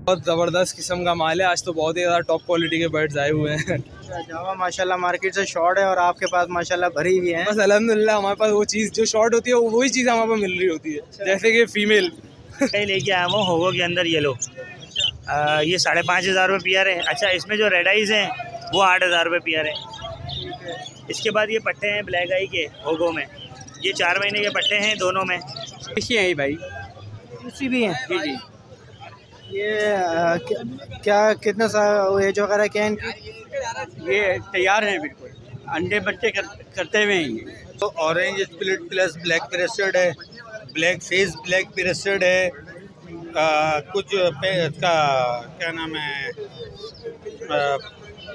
बहुत ज़बरदस्त किस्म का माल है। आज तो बहुत ही ज़्यादा टॉप क्वालिटी के बर्ड्स आए हुए हैं। जावा माशाल्लाह मार्केट से शॉर्ट है और आपके पास माशाल्लाह भरी हुई है। बस अल्हम्दुलिल्लाह हमारे पास वो चीज़ जो शॉर्ट होती है वही चीज़ हमारे पास मिल रही होती है। जैसे कि फीमेल लेके आया हूँ होगो के अंदर ये लो। ये 5,500 रुपये पेयर है। अच्छा, इसमें जो रेड आइज़ हैं वो 8,000 रुपये पेयर है। इसके बाद ये पट्टे हैं ब्लैक आई के होगो में। ये 4 महीने के पट्टे हैं दोनों में। देखिए है भाई, दूसरी भी है जी जी। ये क्या कितना सा एज वगैरह क्या है इनकी? ये तैयार है बिल्कुल, अंडे बच्चे करते हुए हैं। तो orange split plus black crested है, ब्लैक फेस ब्लैक क्रेस्टेड है, कुछ इसका क्या नाम है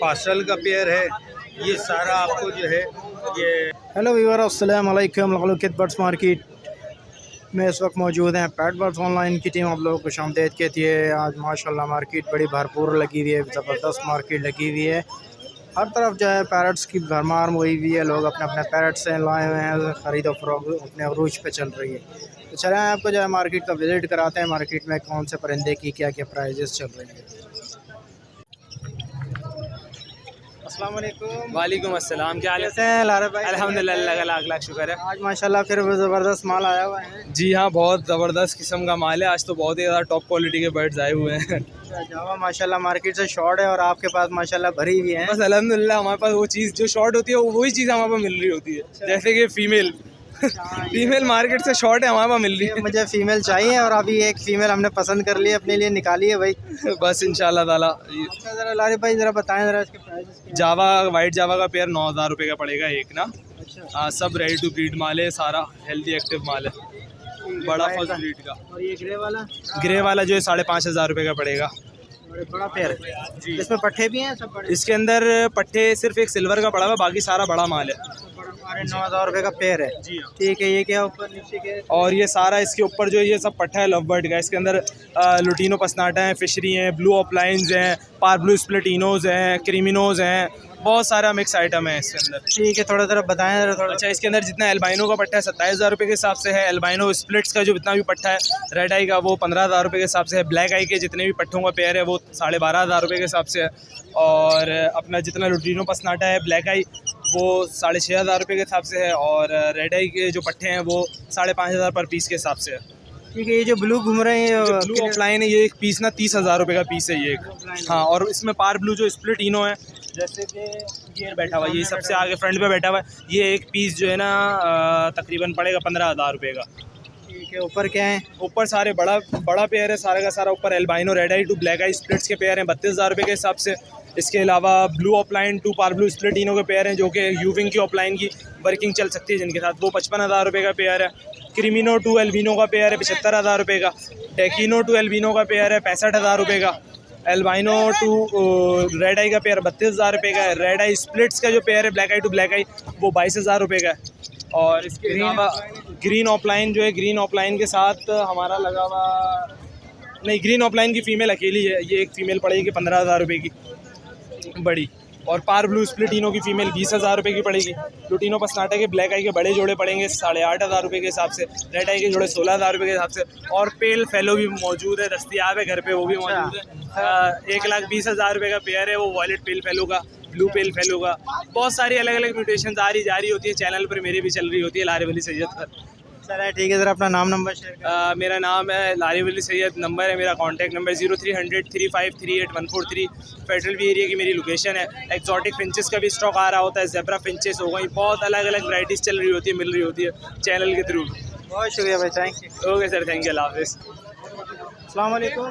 पार्सल का पेयर है। ये सारा आपको जो है ये। हेलो व्यूअर, अस्सलाम वालेकुम। किड बर्ड्स मार्केट में इस वक्त मौजूद हैं। पेट बर्ड्स ऑनलाइन की टीम आप लोगों को खुशामदीद कहती है। आज माशाल्लाह मार्केट बड़ी भरपूर लगी हुई है, ज़बरदस्त मार्केट लगी हुई है। हर तरफ जो है पैरट्स की भरमार हुई हुई है। लोग अपने अपने पैरट्स से लाए हुए हैं, ख़रीद और फरोख्त अपने अरूज पे चल रही है। तो चलें आपको जो है मार्केट का विज़िट कराते हैं। मार्केट में कौन से परिंदे की क्या क्या प्राइजेस चल रही है। अस्सलाम वालेकुम। वालेकुम अस्सलाम, क्या हाल है? कैसे हैं लारा भाई? अल्हम्दुलिल्लाह, अल्लाह का लाख लाख शुक्र है। आज माशाल्लाह फिर ज़बरदस्त माल आया हुआ है। जी हाँ, बहुत ज़बरदस्त किस्म का माल है। आज तो बहुत ही ज़्यादा टॉप क्वालिटी के बर्ड्स आए हुए हैं। जावा माशाल्लाह मार्केट से शॉर्ट है और आपके पास माशाल्लाह भरी हुई है। बस अल्हम्दुलिल्लाह हमारे पास वो चीज़ जो शॉर्ट होती है वही चीज़ हमारे पास मिल रही होती है। जैसे कि फीमेल फीमेल मार्केट से शॉर्ट है, हमारे पास मिल रही है। मुझे फीमेल चाहिए और अभी एक फीमेल हमने पसंद कर ली है, अपने लिए निकाली है भाई। बस इंशाल्लाह ताला। अच्छा ज़रा लारे भाई ज़रा बताएं ज़रा इसके प्राइस क्या जावा वाइट जावा का पेयर 9,000 रुपये का पड़ेगा एक ना। है? अच्छा, हाँ, सब रेडी टू ब्रीड माल है, सारा हेल्दी एक्टिव माल है, बड़ा फर्स्ट ब्रीड का। और ये ग्रे वाला? ग्रे वाला जो है 5,500 रुपये का पड़ेगा। और ये बड़ा पेयर इसमें पट्टे भी हैं सब बड़े? इसके अंदर पट्टे सिर्फ एक सिल्वर का पड़ा हुआ, बाकी सारा बड़ा माल है। 9,000 रुपये का पेयर है। जी हाँ। ठीक है, ये क्या ऊपर नीचे के? और ये सारा इसके ऊपर जो ये सब पट्टा है लव बर्ड का। इसके अंदर लुटीनो पसनाटा है, फिशरी हैं, ब्लू ऑफलाइंस हैं, पार ब्लू स्प्लिटिनोज हैं, क्रीमिनोज हैं, बहुत सारा मिक्स आइटम है इसके अंदर। ठीक है, थोड़ा ज़रा बताएं ज़रा थोड़ा। अच्छा, इसके अंदर जितना एल्बाइनो का पट्टा है 27,000 रुपये के हिसाब से है। एल्बाइनो स्प्लिट्स का जो जितना भी पट्टा है रेड आई का वो 15,000 रुपये के हिसाब से है। ब्लैक आई के जितने भी पट्टों का पेयर है वो 12,500 रुपये के हिसाब से है। और अपना जितना लुटीनो पसनाटा है ब्लैक आई वो 6,500 रुपये के हिसाब से है। और रेड आई के जो पट्टे हैं वो 5,500 पर पीस के हिसाब से है। ठीक है, ये जो ब्लू घूम रहे हैं जो ब्लू ऑफलाइन है ये एक पीस ना 30,000 रुपये का पीस है ये एक। हाँ, और इसमें पार ब्लू जो स्प्लिट इनो है, जैसे कि ये बैठा हुआ है, ये सबसे आगे फ्रंट पे बैठा हुआ है, ये एक पीस जो है ना तकरीबन पड़ेगा 15,000 रुपये का। ठीक है, ऊपर क्या है? ऊपर सारे बड़ा पेयर है सारा का सारा। ऊपर albino red eye to black eye splits के पेयर हैं 32,000 रुपये के हिसाब से। इसके अलावा blue offline to par blue split ino के पेयर हैं जो कि यूविंग की ऑफलाइन की वर्किंग चल सकती है जिनके साथ, वो 55,000 रुपये का पेयर है। क्रीमिनो टू एल्बिनो का पेयर है 75,000 रुपये का। टेकिनो टू एल्बिनो का पेयर है 65,000 रुपये का। एल्बाइनो टू रेड आई का पेयर 32,000 रुपये का है। रेड आई स्प्लिट्स का जो पेयर है ब्लैक आई टू ब्लैक आई वो 22,000 रुपये का है। और इसके अलावा ग्रीन ऑफलाइन जो है, ग्रीन ऑफलाइन के साथ हमारा लगा हुआ नहीं, ग्रीन ऑफलाइन की फ़ीमेल अकेली है, ये एक फ़ीमेल पड़ेगी 15,000 रुपये की बड़ी। और पार ब्लू स्प्लिटिनो की फ़ीमेल 20,000 रुपये की पड़ेगी। लुटीनो पसनाटा के ब्लैक आई के बड़े जोड़े पड़ेंगे 8,500 रुपये के हिसाब से। रेड आई के जोड़े 16,000 रुपये के हिसाब से। और पेल फेलो भी मौजूद है, दस्तियाब है घर पे, वो भी मौजूद है। 1,20,000 रुपये का पेयर है वो वॉयलेट पेल फेलो का, ब्लू पेल फेलो का। बहुत सारी अलग अलग म्यूटेशन आ रही जा रही होती है, चैनल पर मेरी भी चल रही होती है लारी वली सैयद पर। चला ठीक है, ज़रा अपना नाम नंबर शेयर करें। मेरा नाम है लारी वली सैयद, नंबर है मेरा कॉन्टैक्ट नंबर 0300 3538 143। फेडरल भी एरिया की मेरी लोकेशन है। एक्जॉटिक फिंचेस का भी स्टॉक आ रहा होता है, ज़ेब्रा फिंचेस हो गई, बहुत अलग अलग वैराइटीज़ चल रही होती है, मिल रही होती है चैनल के थ्रू। बहुत शुक्रिया भाई, thank you. Okay sir, thank you, अल्लाह हाफ़िज़। अस्सलाम वालेकुम।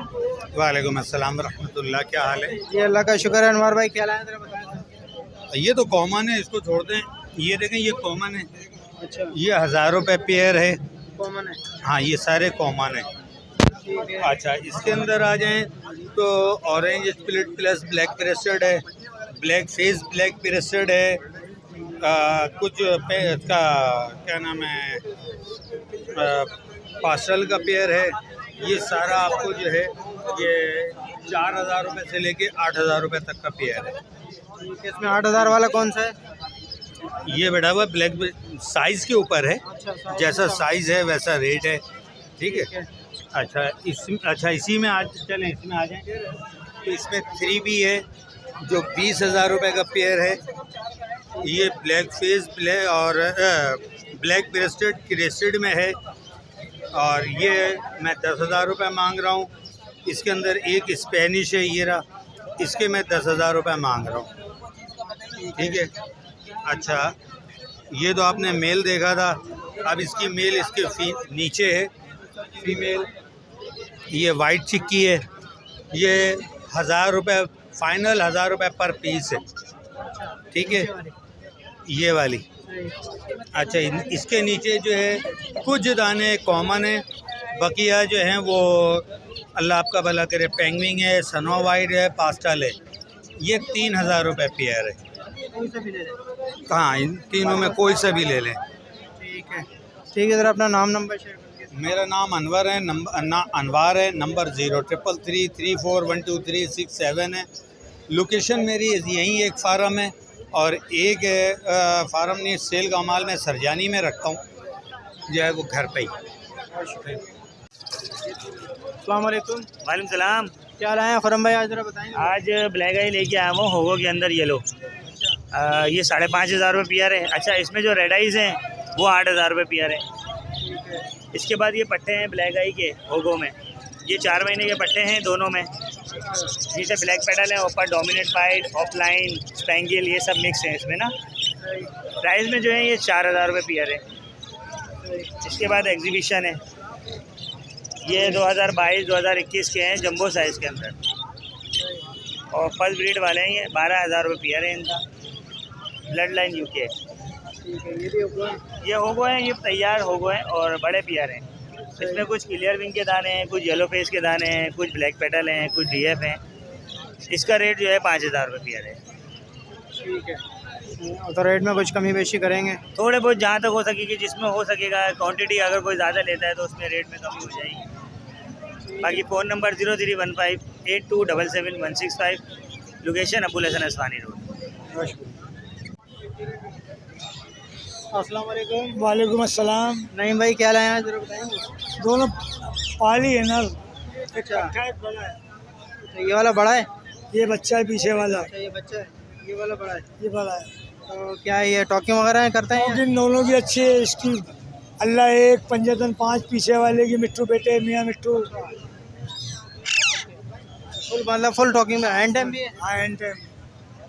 वालेकुम अस्सलाम रहमतुल्लाह, क्या हाल है? जी अल्लाह का शुक्र है। अनवर भाई क्या लाए ज़रा बताएं। ये तो कॉमन है, इसको छोड़ दें। ये देखें, ये कॉमन है, अच्छा, ये 1,000 रुपये पेयर है। कॉमन है। हाँ, ये सारे कॉमन है। ठीक है। अच्छा, इसके अंदर आ जाएं तो orange split plus black crested है, ब्लैक फेस ब्लैक क्रेस्टेड है, कुछ इसका क्या नाम है पार्सल का पेयर है। ये सारा आपको जो है ये 4,000 रुपये से लेके 8,000 रुपये तक का पेयर है। ठीक है, इसमें 8,000 वाला कौन सा है? ये बैठा हुआ ब्लैक साइज़ के ऊपर है, अच्छा, जैसा साइज़ है वैसा रेट है। ठीक है। अच्छा इसी में आज चलें, इसमें आ जाएं। तो इसमें 3B है जो 20,000 रुपये का पेयर है। ये ब्लैक फेस ब्लैक और ब्लैक ब्रेस्टेड क्रेस्टेड में है और ये मैं 10,000 रुपये मांग रहा हूँ। इसके अंदर एक स्पेनिश है, ये रहा, इसके मैं 10,000 रुपये मांग रहा हूँ। ठीक है। अच्छा ये तो आपने मेल देखा था, अब इसकी मेल इसके नीचे है फीमेल। ये वाइट चिक्की है, ये 1,000 रुपये फाइनल, 1,000 रुपये पर पीस है। ठीक है, ये वाली। अच्छा इसके नीचे जो है कुछ दाने कॉमन है, बकिया जो हैं वो अल्लाह आपका भला करे, पेंगविंग है, स्नो वाइट है, पास्टल है। ये 3,000 रुपये पेयर है। कहाँ, इन तीनों में कोई सा भी ले लें। ठीक है सर, अपना नाम नंबर शेयर करिए। मेरा नाम अनवर है, अनवार है। नंबर 0333412367 है। लोकेशन मेरी यहीं एक फार्म है और एक फार्म नहीं, सेल का माल मैं सरजानी में रखता हूँ, जो है वो घर पे ही। अस्सलाम वालेकुम। वालेकुम सलाम। क्या लाए हैं खुरम भाई, आज ज़रा बताएंगे। आज ब्लैक आई लेके आया हूँ होगो के अंदर येलो। ये 5,500 रुपये पेयर है। अच्छा इसमें जो रेड आइज़ हैं वो 8,000 रुपये पेयर है। इसके बाद ये पट्टे हैं ब्लैक आई के होगो में, ये 4 महीने के पट्टे हैं दोनों में। नीचे ब्लैक पेडल है, ऊपर डोमिनेट पाइड, ऑफलाइन, स्पेंगल, ये सब मिक्स है इसमें ना। प्राइस में जो है ये 4,000 रुपये पेयर है। इसके बाद एग्जीबिशन है, ये 2022-2021 के हैं, जंबो साइज़ के अंदर, और फर्स्ट ब्रीड वाले हैं। ये 12,000 रुपये पेयर है इनका। ब्लड लाइन यूके, ये होगो हैं, ये तैयार होगो हैं और बड़े पेयर हैं। इसमें कुछ क्लियर विंग के दाने हैं, कुछ येलो फेस के दाने हैं, कुछ ब्लैक पेटल हैं, कुछ डीएफ हैं। इसका रेट जो है 5,000 रुपये पेयर है। ठीक है, तो रेट में कुछ कमी बेशी करेंगे? थोड़े बहुत जहाँ तक हो सकेगी, जिसमें हो सकेगा। क्वांटिटी अगर कोई ज़्यादा लेता है तो उसमें रेट में कमी हो जाएगी। बाकी phone number 031582777165, location Abul Hasan Aswani road. अस्सलाम वालेकुम। वालेकुम अस्सलाम। नईम भाई क्या लाए हैं आज, ज़रा बताएंगे। दोनों पाली है ना, एक अच्छा। कट्टा एक बड़ा है। तो ये वाला बड़ा है? ये बच्चा है पीछे वाला, अच्छा ये बच्चा है, ये वाला बड़ा है। ये बड़ा है। तो क्या ये टॉकिंग वगैरह करते हैं? लेकिन दोनों की अच्छी है। इसकी अल्लाह एक, पंजतन 5, पीछे वाले की मिट्टू बेटे मियाँ मिट्टू। फुल मतलब फुल टॉकिंग में हैंड टाइम भी है? हाँ एंड टाइम।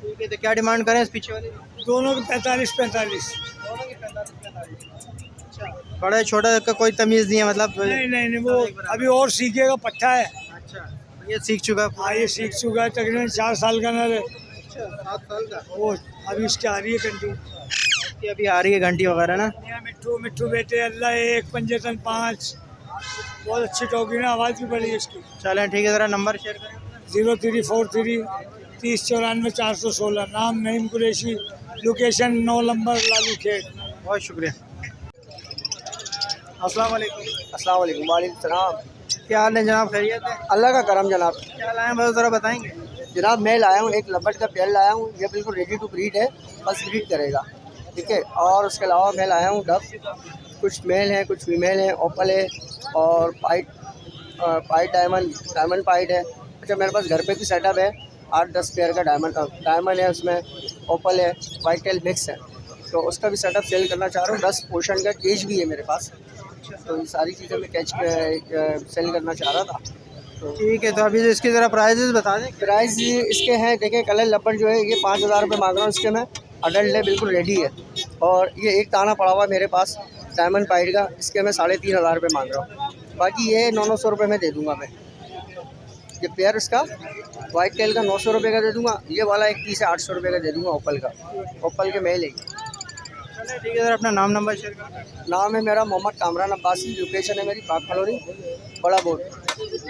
ठीक है, तो क्या डिमांड करें इस पीछे वाले की? दोनों की 45-45। दोनों की 45-45। अच्छा, बड़ा छोटा का कोई तमीज़ नहीं है मतलब? नहीं वो अभी और सीखेगा, पट्टा है। अच्छा, ये सीख चुका? हाँ ये सीख चुका है, तकरीबन 4 साल का नर है। अच्छा, 7 साल का। वो अभी इसकी आ रही है घंटी, अभी आ रही है घंटी वगैरह ना? मियाँ मिट्टू मिट्टू बेटे अल्लाह एक, पंजतन 5। बहुत अच्छी टॉकी है, आवाज़ भी बड़ी है इसकी। चलें ठीक है, ज़रा नंबर शेयर करें। 0343-3094-416। नाम नईम कुरैशी, लोकेशन 9 नंबर लालू खेत। बहुत शुक्रिया। अस्सलाम वालेकुम। अस्सलाम वालेकुम। वालेकुम सलाम। क्या हाल है जनाब, खैरियत है? अल्लाह का करम जनाब। क्या लाए हैं बस ज़रा बताएंगे। जनाब मैं लाया हूँ एक लबट का पेयर लाया हूँ, ये बिल्कुल रेडी टू ब्रीड है, फर्स्ट ब्रीड करेगा। ठीक है, और उसके अलावा मैं लाया हूँ डब, कुछ मेल हैं कुछ फीमेल हैं, ओपल है और पाइट डायमंड पाइट है। अच्छा मेरे पास घर पे भी सेटअप है, 8-10 पेयर का डायमंड है, उसमें ओपल है, वाइट टेल मिक्स है, तो उसका भी सेटअप सेल करना चाह रहा हूँ। 10 पोर्शन का केज भी है मेरे पास, तो ये सारी चीज़ें मैं सेल करना चाह रहा था। तो ठीक है, तो अभी इसकी ज़रा प्राइजेस बता दें। प्राइस इसके हैं, देखें कलर लपट जो है ये 5,000 रुपये मांग रहा हूँ इसके मैं। अडल्ट है, बिल्कुल रेडी है, और ये एक ताना पड़ा हुआ है मेरे पास डायमंड पाइड का, इसके मैं 3,500 रुपये मांग रहा हूँ। बाकी ये 900 रुपये में दे दूँगा मैं। ये पेयर इसका वाइट टेल का 900 रुपये का दे दूँगा, ये वाला एक पीस है 800 रुपये का दे दूँगा। ओपल के मेल है। ठीक है सर, अपना नाम नंबर शेयर करें। नाम है मेरा मोहम्मद कामरान अब्बासी, लोकेशन है मेरी पाक कॉलोनी बड़ा बोर्ड,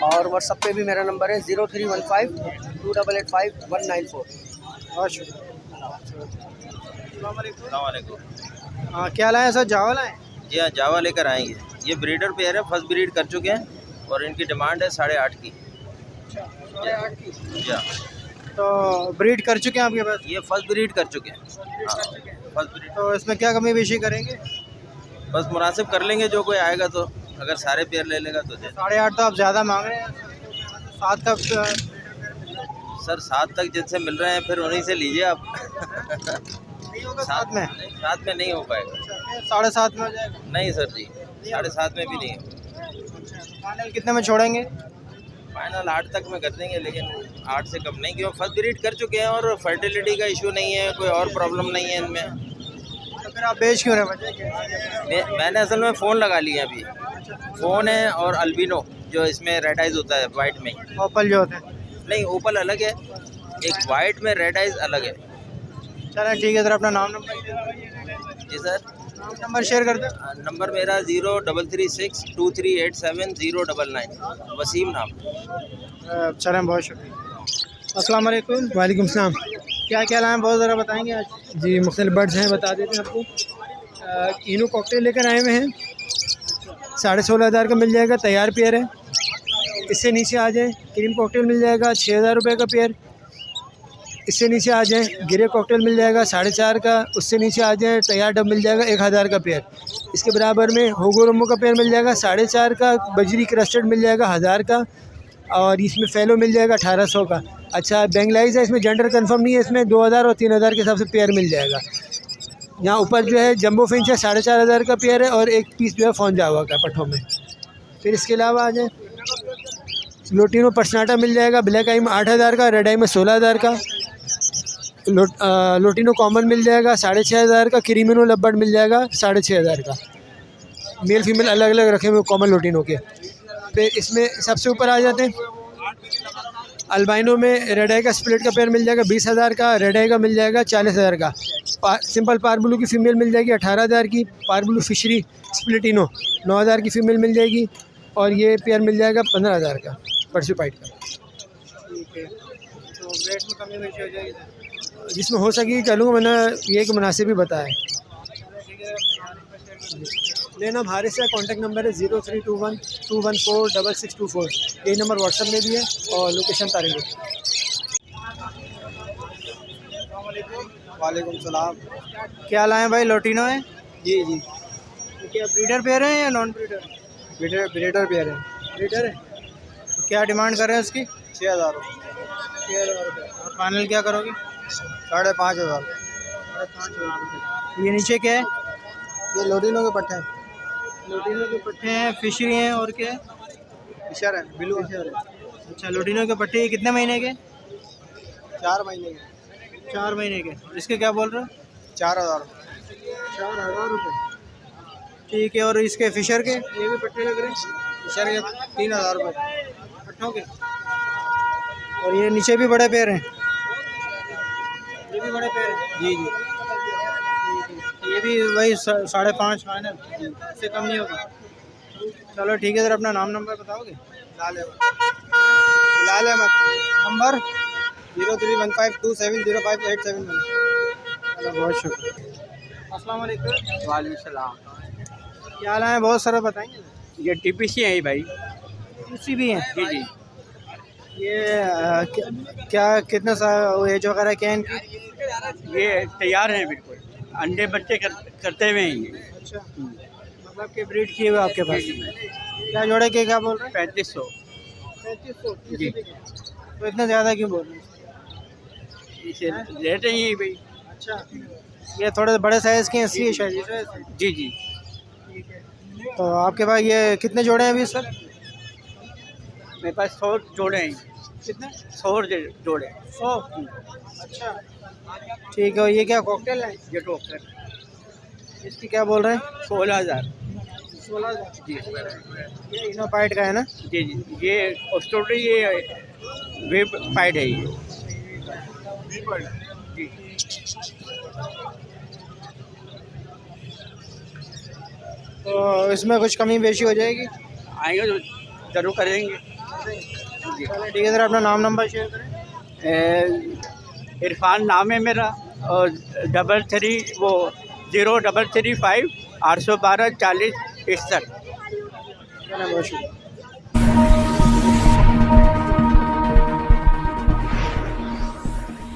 और व्हाट्सअप पे भी मेरा नंबर है 0315288194। बहुत शुक्रिया। अस्सलामुअलैकुम। हाँ क्या लाए सर, जावा लाए? जी हाँ, जावा लेकर आएंगे। ये ब्रीडर पेयर है, फर्स्ट ब्रीड कर चुके हैं और इनकी डिमांड है 8.5 की। 8.5 की? जी हाँ। तो ब्रीड कर चुके हैं आपके पास? ये फर्स्ट ब्रीड कर चुके हैं। हाँ, फर्स्ट ब्रीड। तो इसमें क्या कमी बेशी करेंगे? बस मुनासिब कर लेंगे, जो कोई आएगा तो अगर सारे पेयर ले लेगा तो दे दें। 8.5 तो आप ज़्यादा मांग रहे हैं, 7 का सर 7 तक जिनसे मिल रहे हैं फिर उन्हीं से लीजिए आप। नहीं होगा 7 में? 7 में नहीं हो पाएगा। 7.5 में हो जाएगा? नहीं सर जी, 7.5 में भी नहीं। फाइनल कितने में छोड़ेंगे? फाइनल 8 तक में कर देंगे, लेकिन 8 से कम नहीं, क्यों फर्स्ट ब्रीड कर चुके हैं और फर्टिलिटी का इशू नहीं है, कोई और प्रॉब्लम नहीं है इनमें। तो फिर आप बेच क्यों रहे? वजह क्या है? मैंने असल में फ़ोन लगा लिया अभी। फ़ोन है और अल्बिनो जो इसमें रेड आइज होता है वाइट में। ओपल जो होते हैं? नहीं, ओपल अलग है, एक वाइट में रेड आइज अलग है। चलें ठीक है सर, अपना नाम नंबर जी सर, नंबर शेयर कर दें। नंबर मेरा 0336238709, वसीम नाम। चलें, बहुत शुक्रिया। अस्सलाम वालेकुम। वालेकुम सलाम। क्या क्या लाएँ, बहुत ज़रा बताएंगे आज? जी मुख्तलिफ बर्ड्स हैं, बता देते हैं आपको। इनो कॉकटेल लेकर आए हुए हैं, 16,500 का मिल जाएगा, तैयार पेयर है। इससे नीचे आ जाएँ, क्रीम कॉकटेल मिल जाएगा 6,000 रुपये का पेयर। इससे नीचे आ जाएँ, गिरे कॉकटेल मिल जाएगा 4,500 का। उससे नीचे आ जाएँ, तैयार डब मिल जाएगा 1,000 का पेयर। इसके बराबर में होगो रोमो का पेयर मिल जाएगा 4,500 का। बजरी क्रस्टर्ड मिल जाएगा 1,000 का। और इसमें फैलो मिल जाएगा 1,800 का। अच्छा, बेंगलाइज है, इसमें जेंडर कंफर्म नहीं है, इसमें 2,000 और 3,000 के हिसाब से पेयर मिल जाएगा। यहाँ ऊपर जो है जंबो फिंच है 4,500 का पेयर है, और एक पीस जो है फोन जावा का पट्ठों में। फिर इसके अलावा आ जाए, लोटिनो पर्सनाटा मिल जाएगा ब्लैक आई में 8,000 का, रेड आई में 16,000 का। लोटिनो कॉमन मिल जाएगा 6,500 का। क्रीमिनो लब्बर्ड मिल जाएगा 6,500 का। मेल फीमेल अलग अलग रखे हुए कॉमन लोटिनो के। फिर इसमें सबसे ऊपर आ जाते हैं, अल्बाइनो में रेड आई का स्प्लिट का पेयर मिल जाएगा 20,000 का। रेड आई का मिल जाएगा 40,000 का। सिंपल पारब्लू की फ़ीमेल मिल जाएगी 18,000 की। पारब्लू फिशरी स्प्लिटिनो 9,000 की फ़ीमेल मिल जाएगी। और ये पेयर मिल जाएगा 15,000 का पर्सिपाइट का। ठीक है, तो रेट में कमी बेची हो जाएगी? जिसमें हो सके चलूँगा, मैंने ये कि मुनासिब ही बताया। मेरा नाम हारिस है, कॉन्टैक्ट नंबर है 0321214624। यही नंबर व्हाट्सएप में भी है और लोकेशन तारीख है। वालेकुम सलाम। क्या लाएँ भाई? लोटिनो है? जी जी, तो क्या ब्रीडर पेयर है या नॉन ब्रीडर? ब्रीडर पेयर है। ब्रीडर है। तो क्या डिमांड कर रहे हैं उसकी? 6,000 रुपये। 6,000 रुपये। और फाइनल क्या करोगे? 5,500। 5,500 रुपये। ये नीचे क्या है? ये लोटिनो के पट्टे हैं। लोटिनो के पट्टे हैं, फिशरी हैं, और क्या है? फिशर है, ब्लू फिशर है। अच्छा, लोटिनो के पट्टे कितने महीने के? 4 महीने के। 4 महीने के। इसके क्या बोल रहे हो? 4,000। 4,000 रुपये। ठीक है, और इसके फिशर के ये भी पट्टे लग रहे हैं? फिशर के 3,000 रुपये पट्टों के। और ये नीचे भी बड़े पेड़ हैं? ये भी बड़े पेड़ हैं? जी जी। ये भी वही 5.5 फाइनल, इससे कम नहीं होगा? चलो ठीक है सर, अपना नाम नंबर बताओगे? लाल अहमद। नंबर 0315270587। चलो, बहुत शुक्रिया। अस्सलाम वालेकुम। वालेकुम सलाम। क्या हाल है? बहुत सारा बताएंगे। ये TPC है भाई। इसी भी हैं? जी जी। ये क्या कितने साल एज वगैरह क्या है इनकी? ये तैयार हैं बिल्कुल, अंडे बच्चे करते हुए हैं ये। अच्छा, मतलब कि ब्रीड किए हुए आपके पास? क्या जोड़े के क्या बोल रहे हैं? 3500। 3500 जी। तो इतना ज़्यादा क्यों बोल रहे हैं? इसे लेते ही भाई। अच्छा, ये थोड़े बड़े साइज़ के हैं इसलिए शायद। जी जी। ठीक है, तो आपके पास ये कितने जोड़े हैं अभी सर? मेरे पास 100 जोड़े हैं। कितने? 100 जोड़े। 100? अच्छा, ठीक है। और ये क्या कॉकटेल है? ये टोकर इसकी क्या बोल रहे हैं? 16,000। 16,000? जी ये इनोपाइट का है ना? जी जी। ये ऑस्ट्रेलिया, ये वेब पाइड है ये। जी। तो इसमें कुछ कमी बेशी हो जाएगी? आएंगे तो ज़रूर करेंगे। जी। ठीक है सर, अपना नाम नंबर शेयर करें। इरफान नाम है मेरा, और 0335 812 40 61। बहुत शुक्रिया।